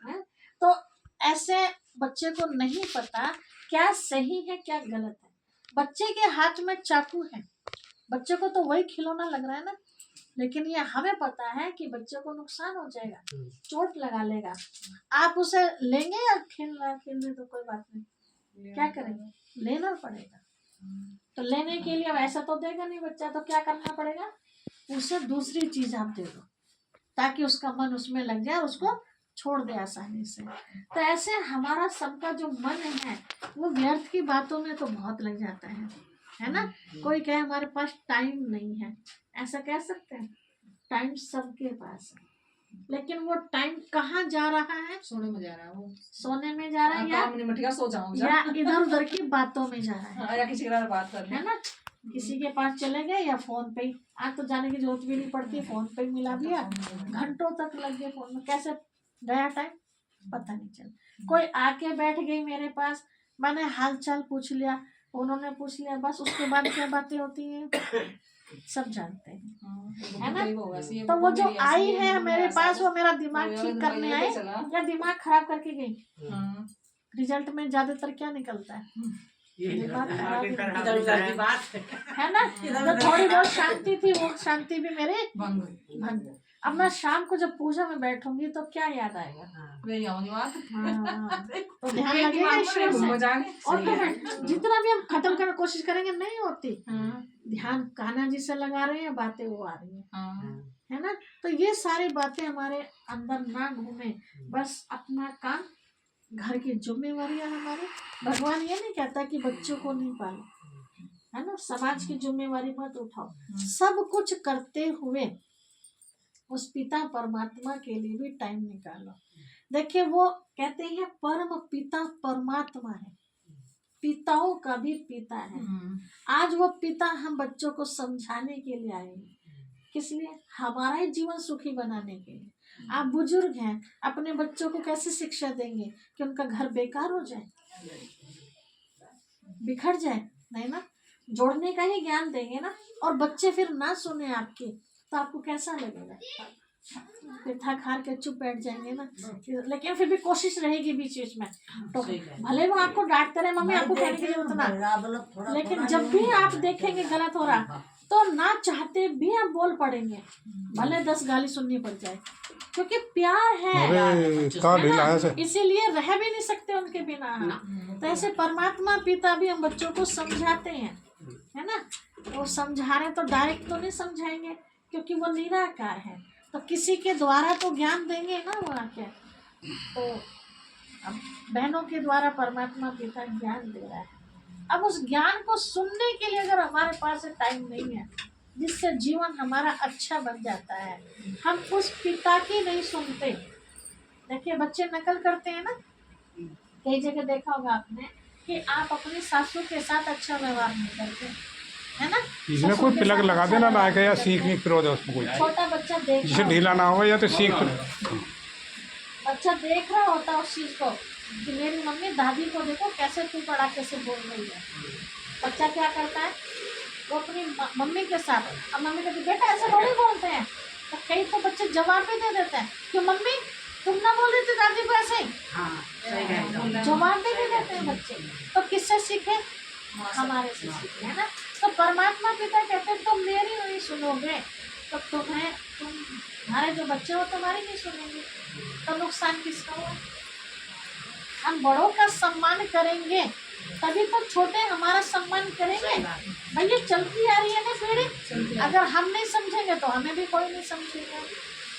है? तो ऐसे बच्चे को नहीं पता क्या सही है क्या गलत है। बच्चे के हाथ में चाकू है, बच्चे को तो वही खिलौना लग रहा है ना, लेकिन ये हमें पता है कि बच्चे को नुकसान हो जाएगा, चोट लगा लेगा। आप उसे लेंगे या खेल रहे तो कोई बात नहीं, क्या करेंगे, लेना पड़ेगा। तो लेने के लिए वैसा तो देगा नहीं बच्चा, तो क्या करना पड़ेगा, उसे दूसरी चीज आप दे दो ताकि उसका मन उसमें लग जाए, उसको छोड़ दे आसानी से। तो ऐसे हमारा सबका जो मन है वो व्यर्थ की बातों में तो बहुत लग जाता है ना। कोई कहे हमारे पास टाइम नहीं है, ऐसा कह सकते हैं, टाइम सबके पास है, लेकिन वो टाइम कहाँ जा रहा है, सोने में जा रहा है, वो सोने में जा रहा है या इधर उधर की बातों में जा रहा है, या किसी के साथ बात कर है ना, किसी के पास चले गए या फोन पे। आज तो जाने की जरूरत भी नहीं पड़ती, फोन पे मिला दिया, घंटों तक लग गए फोन में, कैसे गया टाइम पता नहीं चला। कोई आके बैठ गई मेरे पास, मैंने हाल चाल पूछ लिया, उन्होंने पूछ लिया, बस उसके बाद क्या बातें होती हैं सब जानते हैं, है ना। तो वो जो आई है मेरे पास, वो मेरा दिमाग ठीक करने आई या दिमाग खराब करके गई। रिजल्ट में ज्यादातर क्या निकलता है, दिमाग खराब है ना। तो थोड़ी बहुत शांति थी, वो शांति भी मेरे भंग। अब मैं शाम को जब पूजा में बैठूंगी तो क्या याद आएगा, तो ध्यान लगेगा ईश्वर से। और जितना भी हम खत्म करने की कोशिश करेंगे नहीं होती, ध्यान कान्हा जी से लगा रहे हैं, बातें वो आ रही है ना। तो ये सारी बातें हमारे अंदर ना घूमे, बस अपना काम, घर की जिम्मेवारियां हमारे। भगवान ये नहीं कहता कि बच्चों को नहीं पालो, है ना, समाज की जिम्मेवारी मत उठाओ, सब कुछ करते हुए उस पिता परमात्मा के लिए भी टाइम निकालो। देखिए वो कहते हैं परम पिता परमात्मा है, पिताओं का भी पिता है। आज वो पिता हम बच्चों को समझाने के लिए आए हैं, किस लिए, हमारा ही जीवन सुखी बनाने के लिए। आप बुजुर्ग हैं, अपने बच्चों को कैसे शिक्षा देंगे कि उनका घर बेकार हो जाए, बिखर जाए, नहीं ना, जोड़ने का ही ज्ञान देंगे ना। और बच्चे फिर ना सुने आपकी तो आपको कैसा लगेगा, फिर थक हार के चुप बैठ जाएंगे ना। लेकिन फिर भी कोशिश रहेगी बीच बीच में, तो भले वो आपको डांटते रहे, मम्मी आपको कहने की जरूरत ना, लेकिन जब भी आप देखेंगे गलत हो रहा तो ना चाहते भी आप बोल पड़ेंगे, भले 10 गाली सुननी पड़ जाए, क्योंकि प्यार है, इसीलिए रह भी नहीं सकते उनके बिना। तो ऐसे परमात्मा पिता भी हम बच्चों को समझाते हैं, है ना। वो समझा रहे तो डायरेक्ट तो नहीं समझाएंगे, क्योंकि वो निराकार है, तो किसी के द्वारा तो ज्ञान देंगे ना वो आके। तो अब बहनों के द्वारा परमात्मा पिता ज्ञान दे रहा है। अब उस ज्ञान को सुनने के लिए अगर हमारे पास टाइम नहीं है, जिससे जीवन हमारा अच्छा बन जाता है, हम उस पिता की नहीं सुनते। देखिए बच्चे नकल करते हैं ना, कई जगह देखा होगा आपने कि आप अपनी सासू के साथ अच्छा व्यवहार नहीं करते, है ना। इसमें कोई प्लग लगा देना ना है, या सीखने की दे उसमें कोई छोटा बच्चा देख, जिसे ढीला ना हो या तो सीख, बच्चा देख रहा होता उस चीज को कि मेरी मम्मी दादी को देखो कैसे तू पड़ाके से बोल रही है। बच्चा क्या करता है, वो अपनी मम्मी के साथ, अब मम्मी कहती बेटा ऐसे थोड़ी बोलते हैं, तो कई तो बच्चे जवाब भी दे देते हैं कि मम्मी तुम ना बोल रही थी दादी को ऐसे, जवाब भी दे देते हैं बच्चे। तो किससे सीखे, हमारे से सीखे, है ना। तो परमात्मा पिता कहते हैं तुम मेरी नहीं सुनोगे तो तुम्हारे जो बच्चे हो तुम्हारी नहीं सुनेंगे, तो नुकसान किसका हुआ। हम बड़ों का सम्मान करेंगे तभी तो छोटे हमारा सम्मान करेंगे। भैया चलती आ रही है ना पीढ़ी, अगर हम नहीं समझेंगे तो हमें भी कोई नहीं समझेगा।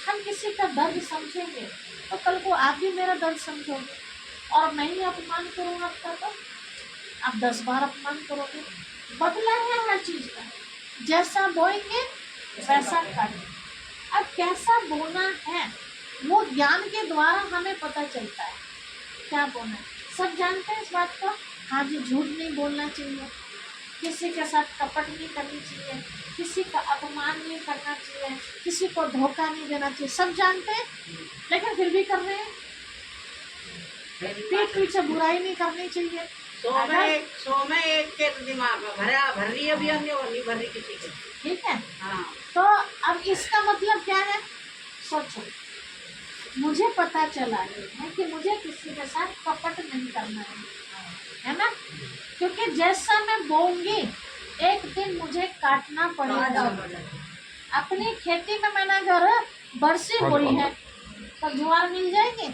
हम किसी का दर्द समझेंगे तो कल को आप भी मेरा दर्द समझोगे, और मैं ही अपमान करूँ आपका तो आप 10 बार अपमान करोगे। बदला है हर चीज का, जैसा बोएंगे वैसा काटेंगे। अब कैसा बोना है वो ज्ञान के द्वारा हमें पता चलता है, क्या बोना है सब जानते हैं इस बात को। हाँ जी, झूठ नहीं बोलना चाहिए, किसी के साथ कपट नहीं करनी चाहिए, किसी का अपमान नहीं करना चाहिए, किसी को धोखा नहीं देना चाहिए, सब जानते हैं, लेकिन फिर भी कर रहे हैं। पीठ पीछे बुराई नहीं करनी चाहिए। सो में एक के दिमाग में भर रही है भी हमने, और नहीं भर रही किसी के, ठीक है। हाँ। तो अब इसका मतलब क्या है, सोचो मुझे पता चला है कि मुझे किसी के साथ कपट नहीं करना है ना, क्योंकि जैसा मैं बोऊंगी एक दिन मुझे काटना पड़ेगा। अपनी खेती में मैंने अगर बरसी बोई है तो ज्वार मिल जाएगी,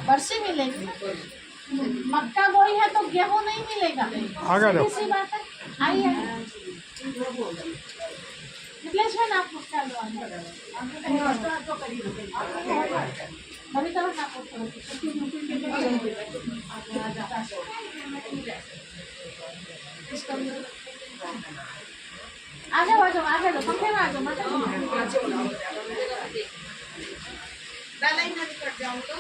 बरसी मिलेगी। मक्का बोई है तो गेहूं नहीं मिलेगा, जाओ। सीधी सी बात है। आइए मिथिलेश भाई आप मुस्कान लो, बड़ी तरह ना पूछो। आ जाओ आगे लो, पंखे में आ जाओ, मत दादा ही ना कट जाऊँ तो